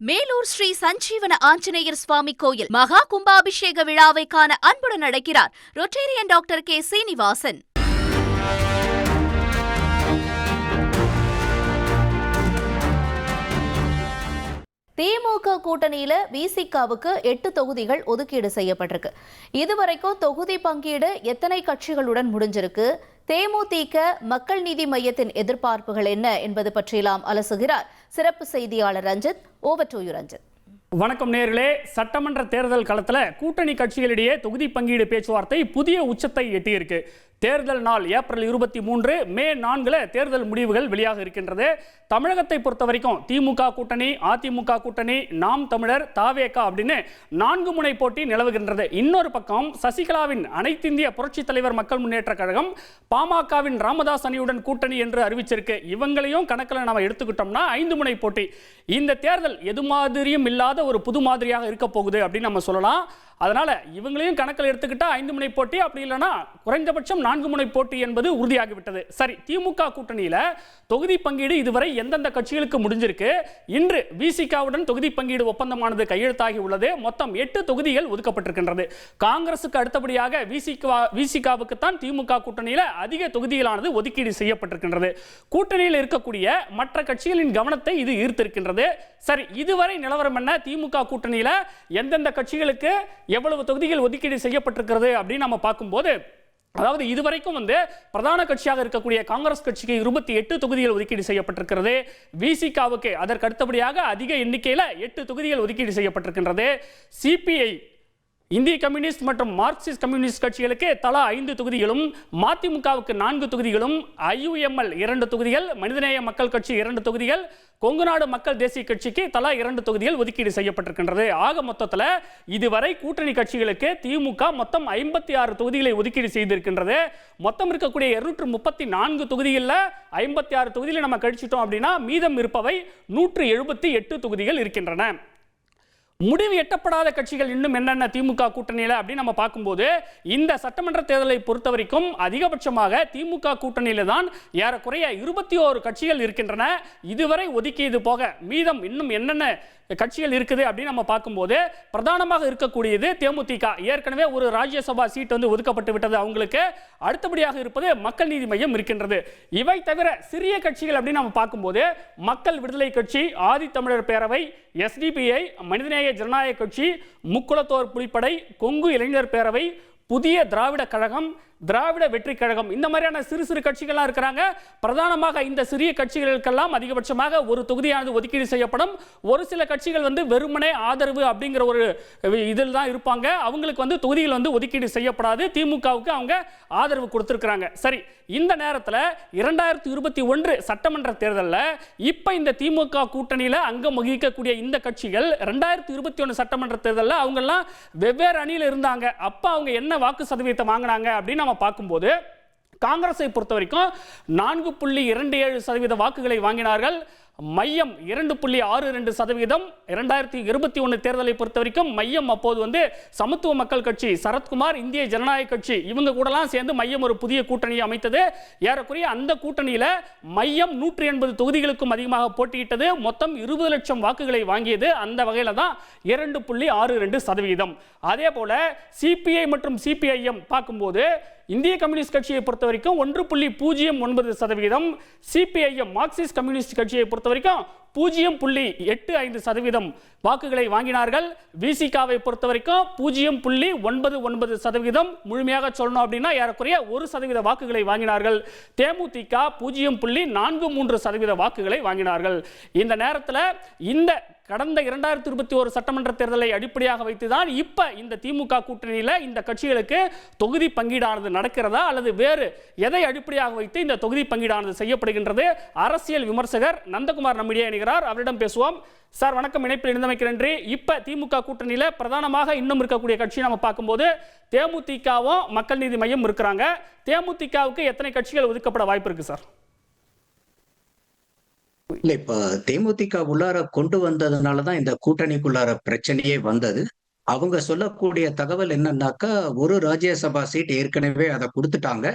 மேலூர் ஸ்ரீ சஞ்சீவன ஆஞ்சநேயர் சுவாமி கோயில் மகா கும்பாபிஷேக விழாவை காண அன்புடன் அழைக்கிறார் ரொட்டேரியன் டாக்டர் கே சீனிவாசன். திமுக கூட்டணியில விசிகாவுக்கு 8 தொகுதிகள் ஒதுக்கீடு செய்யப்பட்டிருக்கு. இதுவரைக்கும் தொகுதி பங்கீடு எத்தனை கட்சிகளுடன் முடிஞ்சிருக்கு, தேமுதிக மக்கள் நீதி மையத்தின் எதிர்பார்ப்புகள் என்ன என்பது பற்றியெல்லாம் அலசுகிறார் சிறப்பு செய்தியாளர் Ranjith. Over to you Ranjith. வணக்கம் நேர்களே. சட்டமன்ற தேர்தல் களத்தில் கூட்டணி கட்சிகளிடையே தொகுதி பங்கீடு பேச்சுவார்த்தை புதிய உச்சத்தை எட்டியிருக்கு. தேர்தல் நாள் ஏப்ரல் 23, மே 4 தேர்தல் முடிவுகள் வெளியாக இருக்கின்றது. தமிழகத்தை பொறுத்த வரைக்கும் திமுக கூட்டணி, அதிமுக கூட்டணி, நாம் தமிழர், தாவேகா அப்படின்னு 4 முனை போட்டி நிலவுகின்றது. இன்னொரு பக்கம் சசிகலாவின் அனைத்து இந்திய புரட்சித் தலைவர் மக்கள் முன்னேற்ற கழகம் பாமகவின் ராமதாஸ் அணியுடன் கூட்டணி என்று அறிவிச்சிருக்கு. இவங்களையும் கணக்கில் நம்ம எடுத்துக்கிட்டோம்னா 5 முனை போட்டி. இந்த தேர்தல் எது மாதிரியும் இல்லாத ஒரு புது மாதிரியாக இருக்க போகுது அப்படின்னு நம்ம சொல்லலாம். அதனால இவங்களையும் கணக்கில் எடுத்துக்கிட்டா 5 முனை போட்டி, அப்படி இல்லைன்னா குறைந்தபட்சம் 4 முனை போட்டி என்பது உறுதியாகிவிட்டது. சரி, திமுக கூட்டணியில தொகுதி பங்கீடு இதுவரை எந்தெந்த கட்சிகளுக்கு முடிஞ்சிருக்கு? இன்று விசிகாவுடன் தொகுதி பங்கீடு ஒப்பந்தமானது கையெழுத்தாகி உள்ளது. மொத்தம் 8 தொகுதிகள் ஒதுக்கப்பட்டிருக்கின்றது. காங்கிரசுக்கு அடுத்தபடியாக விசிகாவுக்கு தான் திமுக கூட்டணியில அதிக தொகுதிகளானது ஒதுக்கீடு செய்யப்பட்டிருக்கின்றது. கூட்டணியில் இருக்கக்கூடிய மற்ற கட்சிகளின் கவனத்தை இது ஈர்த்திருக்கின்றது. சரி, இதுவரை நிலவரம் என்ன? திமுக கூட்டணியில எந்தெந்த கட்சிகளுக்கு எவ்வளவு தொகுதிகள் ஒதுக்கீடு செய்யப்பட்டிருக்கிறது அப்படின்னு நம்ம பார்க்கும்போது, அதாவது இதுவரைக்கும் பிரதான கட்சியாக இருக்கக்கூடிய காங்கிரஸ் கட்சிக்கு 28 தொகுதிகள் ஒதுக்கீடு செய்யப்பட்டிருக்கிறது. விசிகாவுக்கு அதற்கு அடுத்தபடியாக அதிக எண்ணிக்கையில் 8 தொகுதிகள் ஒதுக்கீடு செய்யப்பட்டிருக்கின்றது. சிபிஐ, இந்திய கம்யூனிஸ்ட் மற்றும் மார்க்சிஸ்ட் கம்யூனிஸ்ட் கட்சிகளுக்கு தலா 5 தொகுதிகளும், மதிமுகவுக்கு 4 தொகுதிகளும், ஐயுஎம்எல் 2 தொகுதிகள், மனிதநேய மக்கள் கட்சி 2 தொகுதிகள், கொங்குநாடு மக்கள் தேசிய கட்சிக்கு தலா 2 தொகுதிகள் ஒதுக்கீடு செய்யப்பட்டிருக்கின்றது. ஆக மொத்தத்தில் இதுவரை கூட்டணி கட்சிகளுக்கு திமுக மொத்தம் 56 தொகுதிகளை ஒதுக்கீடு செய்திருக்கின்றது. மொத்தம் இருக்கக்கூடிய 234 தொகுதிகளில் 56 தொகுதிகளை நம்ம கழிச்சிட்டோம் அப்படின்னா மீதம் இருப்பவை 178 தொகுதிகள் இருக்கின்றன. முடிவு எட்டப்படாத கட்சிகள் இன்னும் என்னென்ன திமுக கூட்டணியில் அப்படின்னு நம்ம பார்க்கும்போது, இந்த சட்டமன்ற தேர்தலை பொறுத்த வரைக்கும் அதிகபட்சமாக திமுக கூட்டணியில தான் ஏறக்குறைய 21 கட்சிகள் இருக்கின்றன. இதுவரை ஒதுக்கியது போக மீதம் இன்னும் என்னென்ன கட்சிகள் இருக்குது அப்படின்னு நம்ம பார்க்கும்போது, பிரதானமாக இருக்கக்கூடியது தேமுதிக. ஏற்கனவே ஒரு ராஜ்யசபா சீட் ஒதுக்கப்பட்டு விட்டது அவங்களுக்கு. அடுத்தபடியாக இருப்பது மக்கள் நீதி மையம் இருக்கின்றது. இவை தவிர சிறிய கட்சிகள் அப்படின்னு நம்ம பார்க்கும்போது, மக்கள் விடுதலை கட்சி, ஆதித்தமிழர் பேரவை, எஸ்டிபிஐ, மனிதநேய ஜனநாயக கட்சி, முக்குளத்தோர் புலிப்படை, கொங்கு இளைஞர் பேரவை, புதிய திராவிட கழகம், திராவிட வெற்றி கழகம், இந்த மாதிரியான சிறு சிறு கட்சிகள்லாம் இருக்கிறாங்க. பிரதானமாக இந்த சிறிய கட்சிகளுக்கெல்லாம் அதிகபட்சமாக ஒரு தொகுதியானது ஒதுக்கீடு செய்யப்படும். ஒரு சில கட்சிகள் வெறுமனே ஆதரவு அப்படிங்கிற ஒரு இதில் தான் இருப்பாங்க. அவங்களுக்கு தொகுதிகள் ஒதுக்கீடு செய்யப்படாது. திமுகவுக்கு அவங்க ஆதரவு கொடுத்திருக்கிறாங்க. சரி, இந்த நேரத்தில் 2021 சட்டமன்ற தேர்தலில் இப்ப இந்த திமுக கூட்டணியில் அங்கம் வகிக்கக்கூடிய இந்த கட்சிகள் 2021 சட்டமன்ற தேர்தலில் அவங்கெல்லாம் வெவ்வேறு அணியில் இருந்தாங்க. அப்ப அவங்க என்ன வாக்கு சதவீதத்தை வாங்கினாங்க அப்படின்னு நம்ம பார்க்கும்போது, காங்கிரஸை பொறுத்த வரைக்கும் 4.27% வாக்குகளை வாங்கினார்கள். மையம் 2.62%. 2021 தேர்தலை பொறுத்த வரைக்கும் மையம் அப்போது சமத்துவ மக்கள் கட்சி, சரத்குமார், இந்திய ஜனநாயக கட்சி இவங்க கூடலாம் சேர்ந்து மையம் ஒரு புதிய கூட்டணியை அமைத்தது. ஏறக்குறைய அந்த கூட்டணியில் மையம் 180 தொகுதிகளுக்கும் அதிகமாக போட்டியிட்டது. மொத்தம் 20 லட்சம் வாக்குகளை வாங்கியது. அந்த வகையில் தான் 2.62%. அதே போல சிபிஐ மற்றும் சிபிஐஎம் பார்க்கும்போது, இந்திய கம்யூனிஸ்ட் கட்சியை பொறுத்த வரைக்கும் 1.09%, சிபிஐஎம் மார்க்சிஸ்ட் கம்யூனிஸ்ட் கட்சியை பொறுத்த வரைக்கும் 0.85% வாக்குகளை வாங்கினார்கள். விசிகாவை பொறுத்த வரைக்கும் 0.99%, முழுமையாக சொல்லணும் அப்படின்னா ஏறக்குறைய 1% வாக்குகளை வாங்கினார்கள். தேமுதிக 0.43% வாக்குகளை வாங்கினார்கள். இந்த நேரத்தில் இந்த கடந்த 2021 சட்டமன்ற தேர்தலை அடிப்படையாக வைத்துதான் இப்ப இந்த திமுக கூட்டணியில் இந்த கட்சிகளுக்கு தொகுதி பங்கீடானது நடக்கிறதா அல்லது வேறு எதை அடிப்படையாக வைத்து இந்த தொகுதி பங்கீடானது செய்யப்படுகின்றது? அரசியல் விமர்சகர் நந்தகுமார் நம்மிடையே இணைகிறார். அவரிடம் பேசுவோம். சார் வணக்கம், இணைப்பில் இணைந்தமைக்கு நன்றி. இப்ப திமுக கூட்டணியில் பிரதானமாக இன்னும் இருக்கக்கூடிய கட்சி நம்ம பார்க்கும்போது தேமுதிகவும் மக்கள் நீதி மையம் இருக்கிறாங்க. தேமுதிகவுக்கு எத்தனை கட்சிகள் ஒதுக்கப்பட வாய்ப்பு இருக்கு சார்? இல்ல, இப்ப தேமுதிக உள்ளார கொண்டு வந்ததுனாலதான் இந்த கூட்டணிக்குள்ளார பிரச்சனையே வந்தது. அவங்க சொல்லக்கூடிய தகவல் என்னன்னாக்கா, ஒரு ராஜ்யசபா சீட் ஏற்கனவே அதை கொடுத்துட்டாங்க.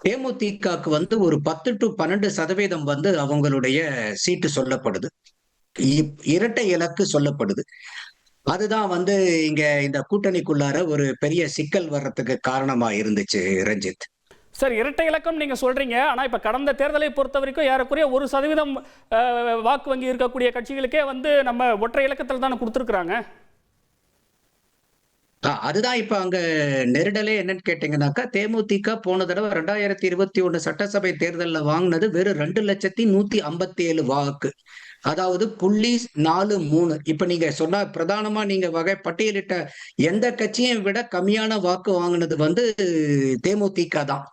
தேமுதிகக்கு ஒரு 10 to 12% அவங்களுடைய சீட்டு சொல்லப்படுது. இரட்டை இலக்கு சொல்லப்படுது. அதுதான் வந்து இங்க இந்த கூட்டணிக்குள்ளார ஒரு பெரிய சிக்கல் வர்றதுக்கு காரணமா இருந்துச்சு ரஞ்சித். சார், இரட்டை இலக்கம் நீங்க சொல்றீங்க. ஆனா இப்ப கடந்த தேர்தலை பொறுத்த வரைக்கும் ஏறக்குறைய 1% வாக்கு வங்கி இருக்கக்கூடிய கட்சிகளுக்கே வந்து நம்ம ஒற்றை இலக்கத்தில் தானே கொடுத்துருக்குறாங்க. அதுதான் இப்ப அங்க நெருடலே என்னன்னு கேட்டீங்கன்னாக்கா, தேமுதிக போன தடவை 2021 சட்டசபை தேர்தல்ல வாங்குனது வெறும் 2,157,000 வாக்கு. அதாவது 0.43. இப்ப நீங்க சொன்னா பிரதானமா நீங்க வகை பட்டியலிட்ட எந்த கட்சியை விட கம்மியான வாக்கு வாங்குனது வந்து தேமுதிக தான்.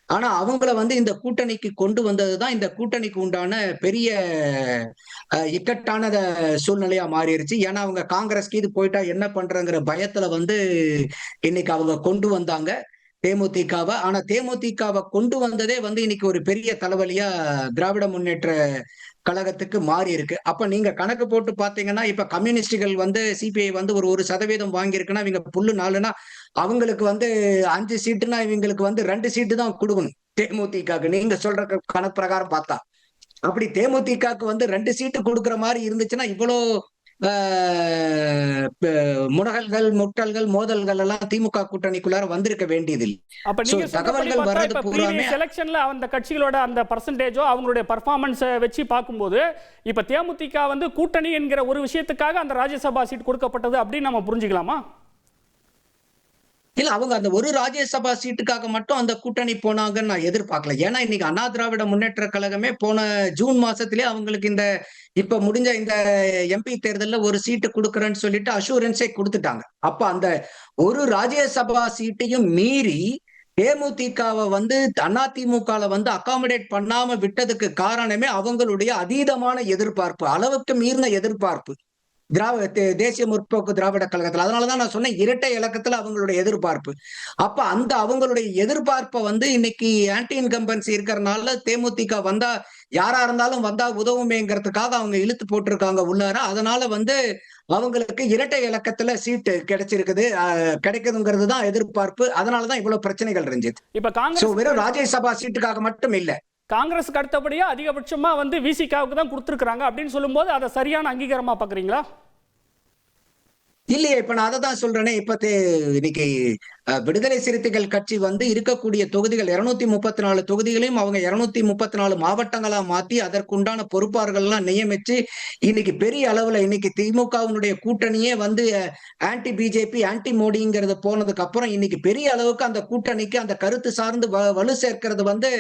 ஆனா அவங்கள வந்து இந்த கூட்டணிக்கு கொண்டு வந்ததுதான் இந்த கூட்டணிக்கு உண்டான பெரிய இக்கட்டான சூழ்நிலையா மாறிடுச்சு. ஏன்னா அவங்க காங்கிரஸ்க்கு இது போயிட்டா என்ன பண்றங்கிற பயத்துல வந்து இன்னைக்கு அவங்க கொண்டு வந்தாங்க தேமுதிகவை. ஆனா தேமுதிகவை கொண்டு வந்ததே வந்து இன்னைக்கு ஒரு பெரிய தலைவலியா திராவிட முன்னேற்ற கழகத்துக்கு மாறி இருக்கு. அப்ப நீங்க கணக்கு போட்டு பாத்தீங்கன்னா, இப்ப கம்யூனிஸ்டுகள் வந்து சிபிஐ வந்து ஒரு 1% வாங்கியிருக்குன்னா, இவங்க புல்லு 4ன்னா அவங்களுக்கு வந்து 5 சீட்டுன்னா இவங்களுக்கு வந்து 2 சீட்டு தான் கொடுக்கணும் தேமுதிகக்கு. நீங்க சொல்ற கணக்கு பிரகாரம் பார்த்தா. அப்படி தேமுதிகக்கு வந்து 2 சீட்டு கொடுக்குற மாதிரி இருந்துச்சுன்னா, இவ்வளோ முனகல்கள், முட்டல்கள், மோதல்கள் எல்லாம் திமுக கூட்டணிக்குள்ளார வந்திருக்க வேண்டியதில்லை. அப்ப நீங்க சொல்றபடி தகவல்கள் பார்த்தா வர்றது இப்ப பூராமே ப்ரீவியஸ் எலெக்ஷன்ல அந்த கட்சிகளோட அந்த பர்சன்டேஜோ அவங்களுடைய பர்ஃபார்மன்ஸை வச்சு பார்க்கும்போது இப்ப தேமுதிக வந்து கூட்டணி என்கிற ஒரு விஷயத்துக்காக அந்த ராஜ்யசபா சீட் கொடுக்கப்பட்டது அப்படின்னு நம்ம புரிஞ்சுக்கலாமா? இல்ல அவங்க அந்த ஒரு ராஜ்யசபா சீட்டுக்காக மட்டும் அந்த கூட்டணி போனாங்கன்னு நான் எதிர்பார்க்கல. ஏன்னா இன்னைக்கு அண்ணா திராவிட முன்னேற்ற கழகமே போன ஜூன் மாசத்திலே அவங்களுக்கு இந்த இப்ப முடிஞ்ச இந்த எம்பி தேர்தல்ல ஒரு சீட்டு கொடுக்கறேன்னு சொல்லிட்டு அஷூரன்ஸே கொடுத்துட்டாங்க. அப்ப அந்த ஒரு ராஜ்யசபா சீட்டையும் மீறி தேமுதிகவை வந்து அதிமுகல வந்து அகாமடேட் பண்ணாம விட்டதுக்கு காரணமே அவங்களுடைய அதீதமான எதிர்பார்ப்பு, அளவுக்கு மீறின எதிர்பார்ப்பு தேசிய முற்போக்கு திராவிட கழகத்துல. அதனாலதான் நான் சொன்னேன் இரட்டை இலக்கத்துல அவங்களுடைய எதிர்பார்ப்பு. அப்ப அந்த அவங்களுடைய எதிர்பார்ப்பை வந்து இன்னைக்கு ஆன்டி இன்கம்பன்சி இருக்கிறதுனால தேமுதிக வந்தா யாரா இருந்தாலும் வந்தா உதவுமேங்கிறதுக்காக அவங்க இழுத்து போட்டிருக்காங்க உள்ளார. அதனால வந்து அவங்களுக்கு இரட்டை இலக்கத்துல சீட்டு கிடைச்சிருக்குது, கிடைக்குதுங்கிறது தான் எதிர்பார்ப்பு. அதனாலதான் இவ்வளவு பிரச்சனைகள் இருந்துச்சு. இப்ப காங்கிரஸ் வெறும் ராஜ்யசபா சீட்டுக்காக மட்டும் இல்ல. காங்கிரஸுக்கு அடுத்தபடியா அதிகபட்சமா வந்து விசிகாவுக்கு தான் கொடுத்துருக்காங்க அப்படின்னு சொல்லும்போது அதை சரியான அங்கீகாரமா பாக்குறீங்களா? இல்லையே, இப்ப நான் அதை தான் சொல்றேனே. இப்ப இன்னைக்கு விடுதலை சிறுத்தைகள் கட்சி வந்து இருக்கக்கூடிய தொகுதிகள் 234 தொகுதிகளையும் அவங்க 234 மாவட்டங்களா மாத்தி அதற்குண்டான பொறுப்பாளர்கள் எல்லாம் நியமிச்சு இன்னைக்கு பெரிய அளவுல இன்னைக்கு திமுகவினுடைய கூட்டணியே வந்து ஆன்டி பிஜேபி, ஆன்டி மோடிங்கிறது போனதுக்கு அப்புறம் இன்னைக்கு பெரிய அளவுக்கு அந்த கூட்டணிக்கு அந்த கருத்து சார்ந்து வலு சேர்க்கிறது வந்து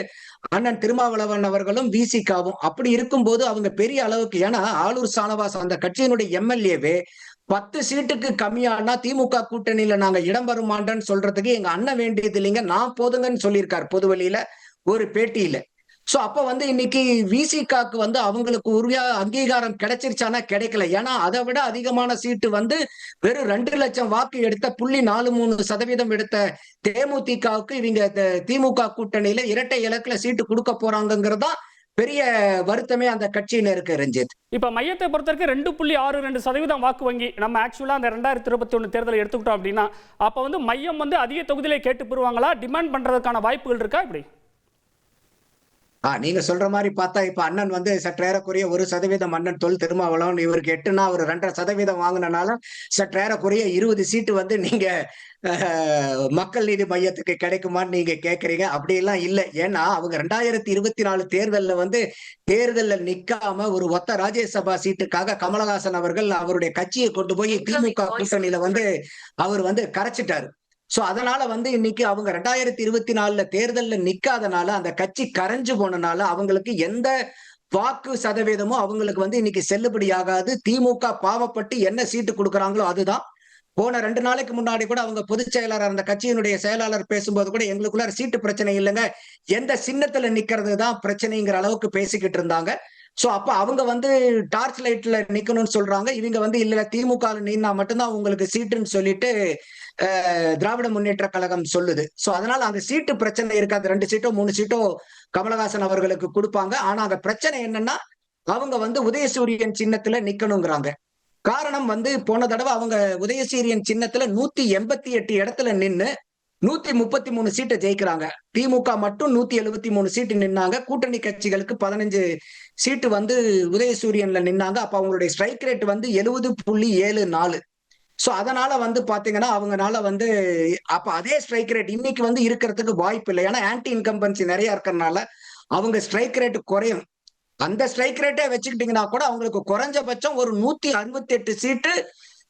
அண்ணன் திருமாவளவன் அவர்களும் விசிகாவும். அப்படி இருக்கும்போது அவங்க பெரிய அளவுக்கு, ஏன்னா ஆளூர் சானவாஸ் அந்த கட்சியினுடைய எம்எல்ஏவே 10 சீட்டுக்கு கம்மியானா திமுக கூட்டணியில நாங்க இடம் பெறுமாட்டோம்னு சொல்றதுக்கு எங்க அண்ணன் வேண்டியது இல்லைங்க, நான் போதுங்கன்னு சொல்லியிருக்காரு பொதுவெளியில ஒரு பேட்டியில. சோ அப்ப வந்து இன்னைக்கு விசிகாக்கு வந்து அவங்களுக்கு உரிய அங்கீகாரம் கிடைச்சிருச்சானா கிடைக்கல. ஏன்னா அதை விட அதிகமான சீட்டு வந்து வெறும் 2 லட்சம் வாக்கு எடுத்த 0.43% எடுத்த தேமுதிகவுக்கு இவங்க திமுக கூட்டணியில இரட்டை இலக்குல சீட்டு கொடுக்க போறாங்கிறதா பெரிய வருத்தமே அந்த கட்சியினருக்கு ரஞ்சித். இப்ப மையத்தை பொறுத்தவரைக்கும் 2.62% வாக்கு வங்கி நம்ம ஆக்சுவலா அந்த 2021 தேர்தலை எடுத்துக்கிட்டோம் அப்படின்னா அப்ப வந்து மையம் வந்து அதிக தொகுதியிலே கேட்டு பெறுவாங்களா, டிமாண்ட் பண்றதுக்கான வாய்ப்புகள் இருக்கா? இப்படி நீங்க சொல்ற மாதிரி பார்த்தா இப்ப அண்ணன் வந்து சற்றேறக்குறைய 1% அண்ணன் தொல் திருமாவளவன் இவருக்கு 8னா ஒரு 2.5% வாங்கினால சற்றேறக்குறைய 20 சீட்டு வந்து நீங்க மக்கள் நீதி மையத்துக்கு கிடைக்குமான்னு நீங்க கேக்குறீங்க. அப்படி எல்லாம் இல்ல. ஏன்னா அவங்க 2024 தேர்தல்ல வந்து தேர்தல்ல நிக்காம ஒரு ஒத்த ராஜ்யசபா சீட்டுக்காக கமலஹாசன் அவர்கள் அவருடைய கட்சியை கொண்டு போய் திமுக கூட்டணியில வந்து அவர் வந்து கரைச்சிட்டாரு. சோ அதனால வந்து இன்னைக்கு அவங்க 2024 தேர்தல்ல நிக்காதனால அந்த கட்சி கரைஞ்சு போனனால அவங்களுக்கு எந்த வாக்கு சதவீதமும் அவங்களுக்கு வந்து இன்னைக்கு செல்லுபடி ஆகாது. திமுக பாவப்பட்டு என்ன சீட்டு கொடுக்குறாங்களோ அதுதான். போன 2 நாளைக்கு முன்னாடி கூட அவங்க பொதுச் செயலாளர் அந்த கட்சியினுடைய செயலாளர் பேசும்போது கூட எங்களுக்குள்ள சீட்டு பிரச்சனை இல்லைங்க, எந்த சின்னத்துல நிக்கிறது தான் பிரச்சனைங்கிற அளவுக்கு பேசிக்கிட்டு இருந்தாங்க. சோ அப்ப அவங்க வந்து டார்ச் லைட்ல நிக்கணும்னு சொல்றாங்க. இவங்க வந்து இல்ல திமுக நின்னா மட்டும்தான் உங்களுக்கு சீட்டுன்னு சொல்லிட்டு திராவிட முன்னேற்ற கழகம் சொல்லுது. சோ அதனால அந்த சீட்டு பிரச்சனை இருக்காது. 2 சீட்டோ 3 சீட்டோ கமலஹாசன் அவர்களுக்கு கொடுப்பாங்க. ஆனா அந்த பிரச்சனை என்னன்னா அவங்க வந்து உதயசூரியன் சின்னத்துல நிக்கணுங்கிறாங்க. காரணம் வந்து போன தடவை அவங்க உதயசூரியன் சின்னத்துல 188 இடத்துல நின்னு 133 சீட்டை ஜெயிக்கிறாங்க. திமுக மட்டும் 173 சீட்டு நின்னாங்க. கூட்டணி கட்சிகளுக்கு 15 சீட்டு வந்து உதயசூரியன்ல நின்னாங்க. அப்ப அவங்களுடைய ஸ்ட்ரைக் ரேட் வந்து 70.74. சோ அதனால வந்து பாத்தீங்கன்னா, அவங்கனால வந்து அப்ப அதே ஸ்ட்ரைக் ரேட் இன்னைக்கு வந்து இருக்கிறதுக்கு வாய்ப்பு இல்ல. ஏன்னா ஆன்டி இன்கம்பன்சி நெறைய இருக்கறனால, அவங்க ஸ்ட்ரைக் ரேட் குறையும். அந்த ஸ்ட்ரைக் ரேட்டே வச்சுக்கிட்டீங்கன்னா கூட அவங்களுக்கு குறைஞ்சபட்சம் ஒரு 168 சீட்டு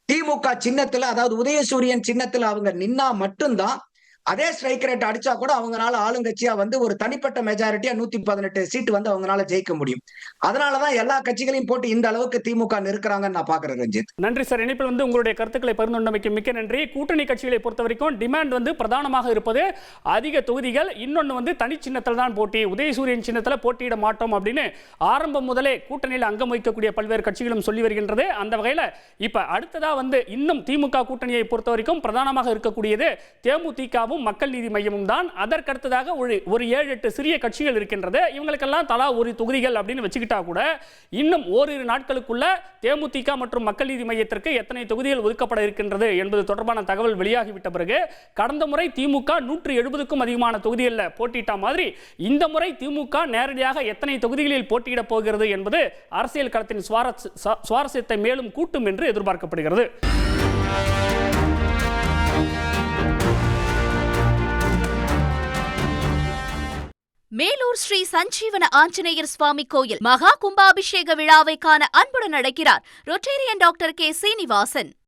திமுக சின்னத்துல, அதாவது உதயசூரியன் சின்னத்துல அவங்க நின்னா மட்டும் தான், அதே ஸ்ட்ரைக் ரேட் அடிச்சா கூட அவங்கனால ஆளுங்கட்சியா வந்து ஒரு தனிப்பட்ட மெஜாரிட்டியா 118 சீட்டு வந்து அவங்கனால ஜெயிக்க முடியும். அதனால தான் எல்லா கட்சிகளையும் போட்டு இந்த அளவுக்கு திமுக நெருக்குறாங்கன்னு நான் பார்க்கிறேன் ரஞ்சித். நன்றி சார். இணைப்பில் வந்து உங்களுடைய கருத்துக்களை பகிர்ந்து கொண்டமைக்கு மிக்க நன்றி. கூட்டணி கட்சிகளை பொறுத்த வரைக்கும் டிமாண்ட் வந்து பிரதானமாக இருப்பது அதிக தொகுதிகள், இன்னொன்று வந்து தனி சின்னத்தில் தான் போட்டி, உதயசூரியன் சின்னத்தில் போட்டியிட மாட்டோம் அப்படின்னு ஆரம்பம் முதலே கூட்டணியில் அங்கம் வகிக்கக்கூடிய பல்வேறு கட்சிகளும் சொல்லி வருகின்றது. அந்த வகையில் இப்ப அடுத்ததா வந்து இன்னும் திமுக கூட்டணியை பொறுத்த வரைக்கும் பிரதானமாக இருக்கக்கூடியது தேமுதிகவும் மக்கள் நீதி மையமும் தான். அதற்கடுத்ததாக ஒரு 7-8 சிறிய கட்சிகள் இருக்கின்றது. இவங்களுக்கெல்லாம் தலா ஒரு தொகுதிகள் அப்படின்னு வச்சுக்கிட்டா கூட இன்னும் ஓரிரு நாட்களுக்குள்ள தேமுதிக மற்றும் மக்கள் நீதி மையத்திற்கு எத்தனை தொகுதிகள் ஒதுக்கப்பட இருக்கின்றது என்பது தொடர்பான தகவல் வெளியாகிவிட்ட பிறகு, கடந்த முறை திமுக 170க்கும் அதிகமான தொகுதிகளில் போட்டியிட்ட மாதிரி இந்த முறை திமுக நேரடியாக எத்தனை தொகுதிகளில் போட்டியிட போகிறது என்பது அரசியல் களத்தின் சுவாரஸ்யத்தை மேலும் கூட்டும் என்று எதிர்பார்க்கப்படுகிறது. மேலூர் ஸ்ரீ சஞ்சீவன ஆஞ்சநேயர் சுவாமி கோயில் மகா கும்பாபிஷேக விழாவை காண அன்புடன் அழைக்கிறார் ரொட்டேரியன் டாக்டர் கே. சீனிவாசன்.